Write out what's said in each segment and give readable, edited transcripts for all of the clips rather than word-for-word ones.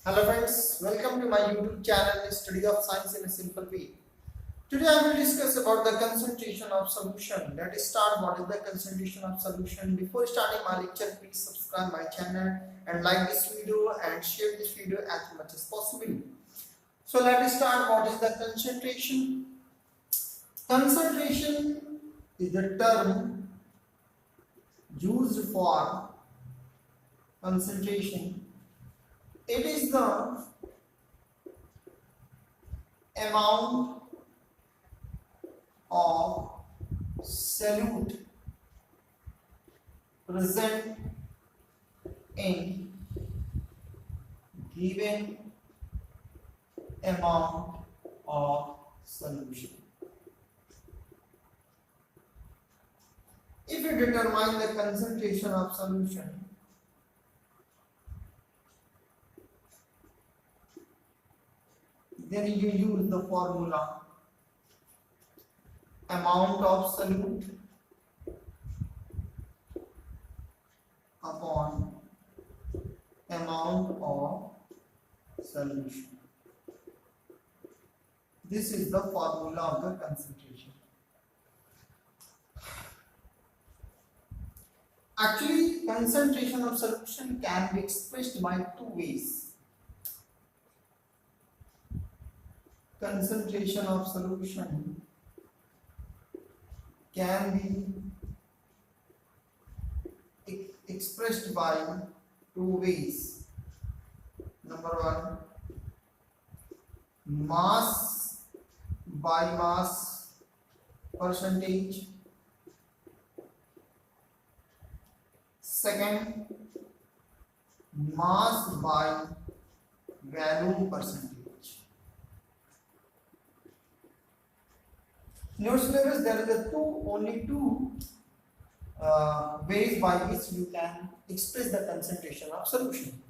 Hello friends, welcome to my YouTube channel Study of Science in a Simple Way. Today I will discuss about the concentration of solution. Let us start what is the concentration of solution. Before starting my lecture, please subscribe my channel and like this video and share this video as much as possible. So let us start what is the concentration. Concentration is the term used for concentration. It is the amount of solute present in given amount of solution. If you determine the concentration of solution, then you use the formula amount of solute upon amount of solution. This is the formula of the concentration. Actually, concentration of solution can be expressed by two ways. Concentration of solution can be expressed by two ways. Number one, mass by mass percentage. Second, mass by volume percentage. In your syllabus, there is only two ways by which you can express the concentration of solution.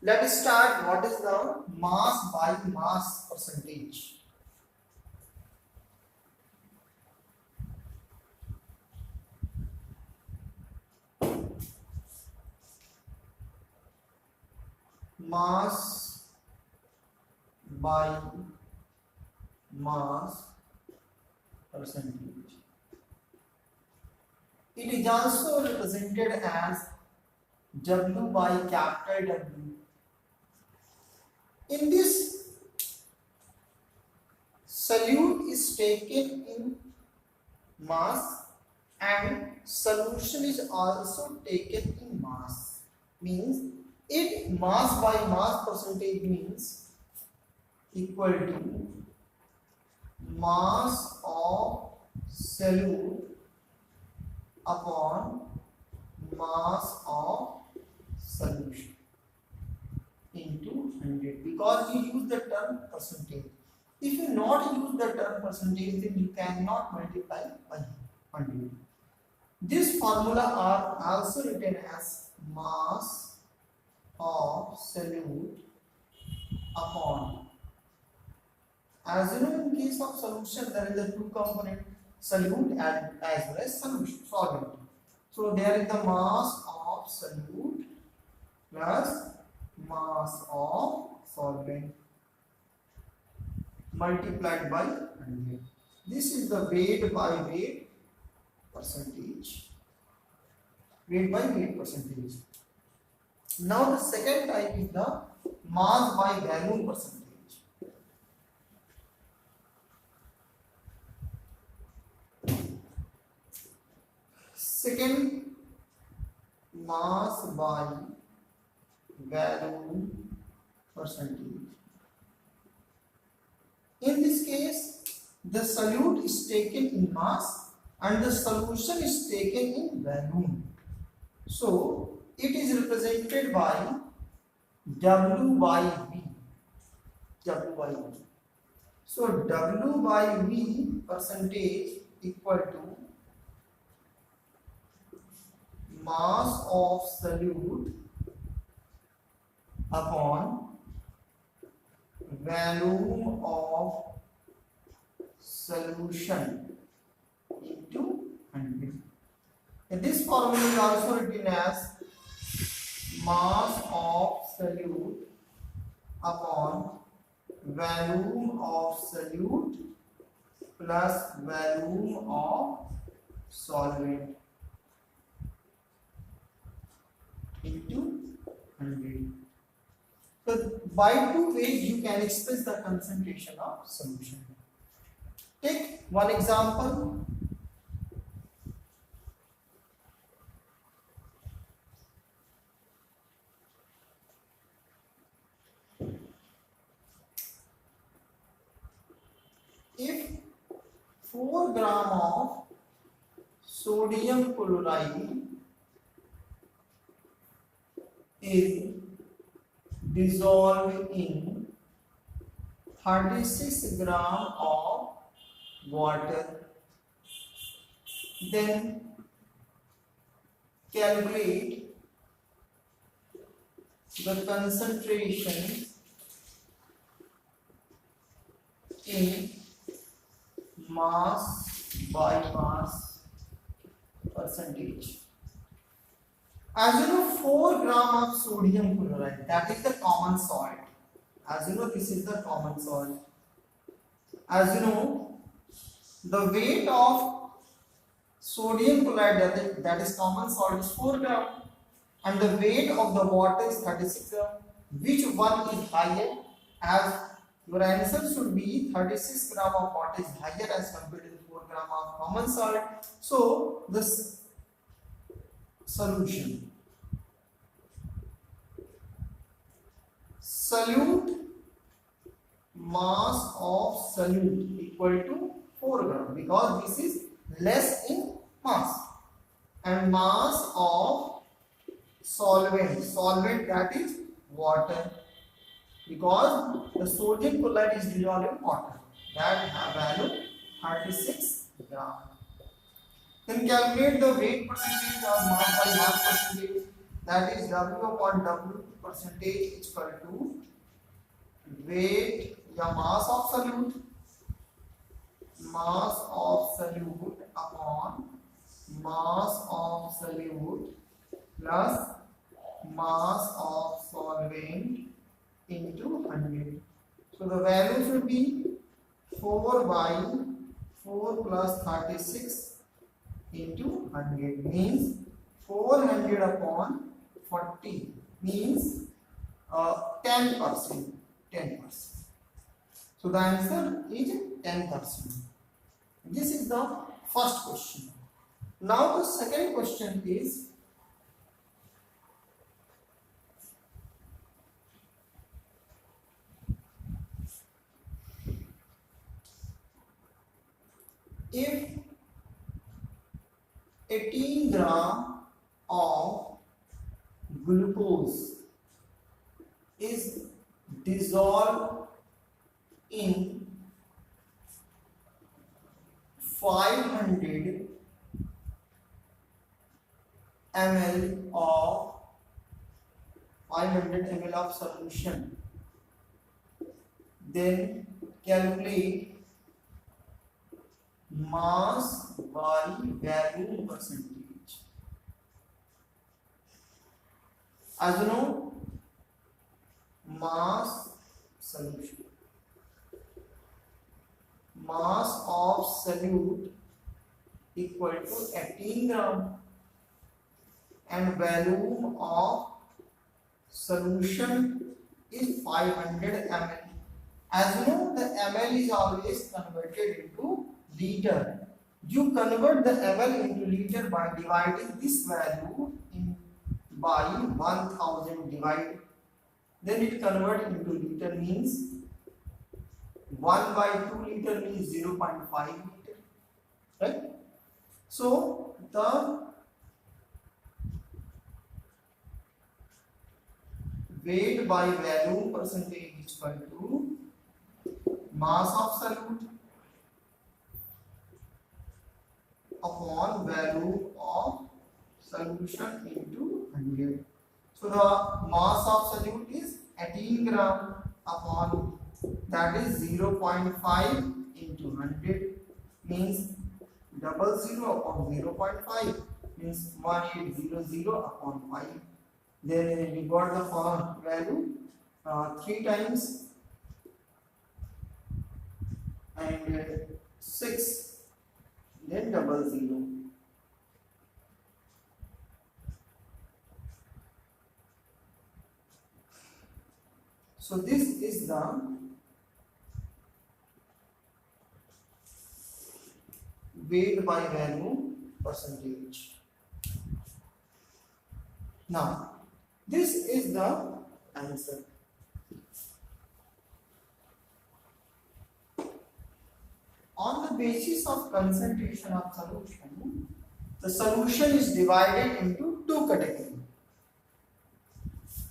Let us start. What is the mass by mass percentage? Mass by mass percentage. It is also represented as W by capital W. In this, solute is taken in mass and solution is also taken in mass. Means it mass by mass percentage means equal to mass of solute upon mass of solution into 100, because you use the term percentage. If you not use the term percentage, then you cannot multiply by 100. This formula are also written as mass of solute upon. As you know, in case of solution, there is a two component, solute as well as solution, solvent. So there is the mass of solute plus mass of solvent multiplied by 100. This is the weight by weight percentage. Weight by weight percentage. Now the second type is the mass by volume percentage. Second, mass by volume percentage. In this case, the solute is taken in mass and the solution is taken in volume. So, it is represented by W by V. W by V. So, W by V percentage equal to mass of solute upon volume of solution into 100. And this formula is also written as mass of solute upon volume of solute plus volume of solvent into 100. So by two ways you can express the concentration of solution. Take one example. If 4 gram of sodium chloride is dissolved in 36 gram of water, then calculate the concentration in mass by mass percentage. As you know, 4 gram of sodium chloride, that is the common salt. As you know, this is the common salt. As you know, the weight of sodium chloride, that is common salt, is 4 gram, and the weight of the water is 36 gram. Which one is higher? As your answer should be 36 gram of water is higher as compared to 4 gram of common salt. So this solution, solute mass of solute equal to 4 gram, because this is less in mass, and mass of solvent, that is water, because the sodium chloride is dissolved in water, that have value 36 gram. Then calculate the weight percentage or mass by mass percentage, that is W upon W percentage is equal to weight या mass of solute upon mass of solute plus mass of solvent into 100. So the value should be 4 by 4 plus 36 into 100, means 400 upon 40, means 10%. 10%. So the answer is 10%. This is the first question. Now the second question is, if 18 gram of glucose is dissolved in 500 ml of solution, then calculate mass by volume percentage. As you know, mass solution, mass of solute equal to 18 gram, and volume of solution is 500 ml. As you know, the ml is always converted into liter. You convert the ml into liter by dividing this value by 1000 divided. Then it converts into liter, means 1 by 2 liter means 0.5 liter, right? So the weight by volume percentage is equal to mass of solute upon volume of solution into 100. So the mass of solute is 18 gram upon, that is 0.5 into 100, means 00 upon 0.5, means 1800 upon 5. Then we got the value 3 times and 6, then double 0. So this is the weight by value percentage. Now this is the answer. On the basis of concentration of solution, the solution is divided into two categories.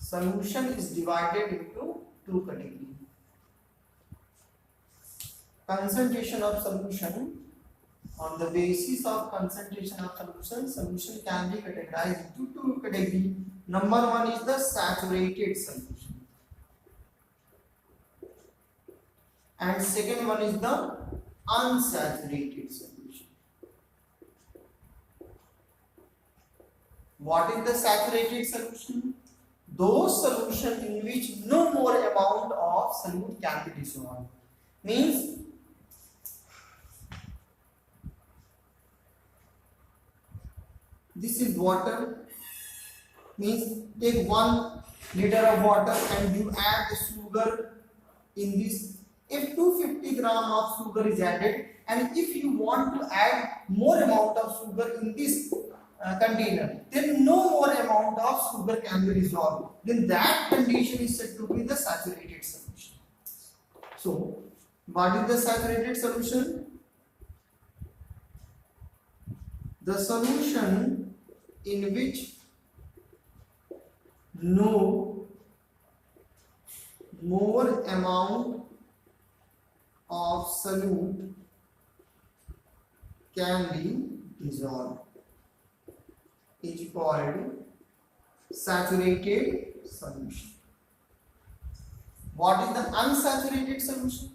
Solution is divided into two categories. Concentration of solution. On the basis of concentration of solution can be categorized into two categories. Number one is the saturated solution, and second one is the unsaturated solution. What is the saturated solution? Those solutions in which no more amount of solute can be dissolved. Means this is water. Means take 1 liter of water and you add the sugar in this. If 250 gram of sugar is added, and if you want to add more amount of sugar in this container, then no more amount of sugar can be dissolved. Then that condition is said to be the saturated solution. So, what is the saturated solution? The solution in which no more amount of solute can be dissolved is called saturated solution. What is the unsaturated solution?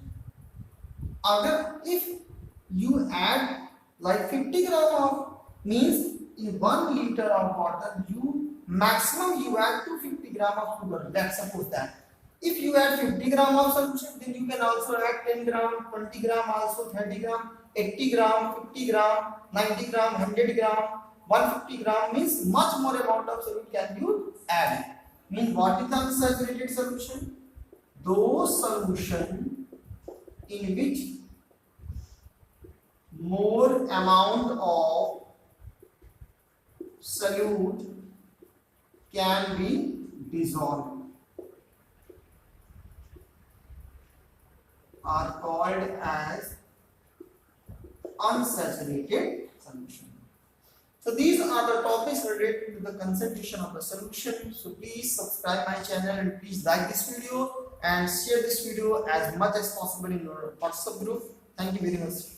If you add like 50 gram of, means in 1 liter of water maximum you add 250 gram of sugar. Let's suppose that. If you add 50 gram of solution, then you can also add 10 gram, 20 gram, also 30 gram, 80 gram, 50 gram, 90 gram, 100 gram, 150 gram, means much more amount of solute can you add. Means what is the unsaturated solution? Those solution in which more amount of solute can be dissolved are called as unsaturated solution. So these are the topics related to the concentration of the solution. So please subscribe my channel and please like this video and share this video as much as possible in your WhatsApp group. Thank you very much.